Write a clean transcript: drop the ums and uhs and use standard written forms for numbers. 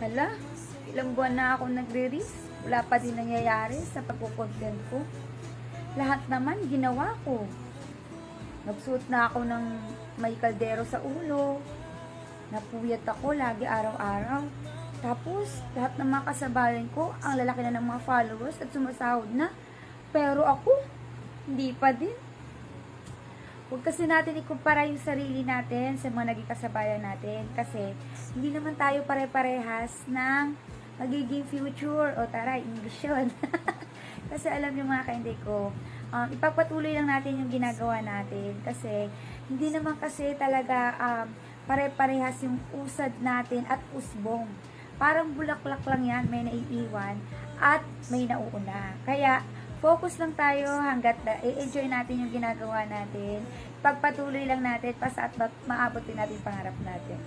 Hala, ilang buwan na ako nagre-risk. Wala pa din nangyayari sa pagkukontent ko. Lahat naman ginawa ko. Nagsuot na ako ng may kaldero sa ulo. Napuyat ako lagi araw-araw. Tapos, lahat ng mga kasabayan ko, ang lalaki na ng mga followers at sumasahod na. Pero ako, hindi pa din. Huwag kasi natin ikumpara yung sarili natin sa mga naging kasabayan natin. Kasi, hindi naman tayo pare-parehas ng magiging future. O tara, English yun. Kasi alam niyo mga kainday ko, ipagpatuloy lang natin yung ginagawa natin. Kasi, hindi naman kasi talaga pare-parehas yung usad natin at usbong. Parang bulaklak lang yan, may naiiwan at may nauuna. Kaya, focus lang tayo hanggat i-enjoy natin yung ginagawa natin. Pagpatuloy lang natin, at maabot din natin pangarap natin.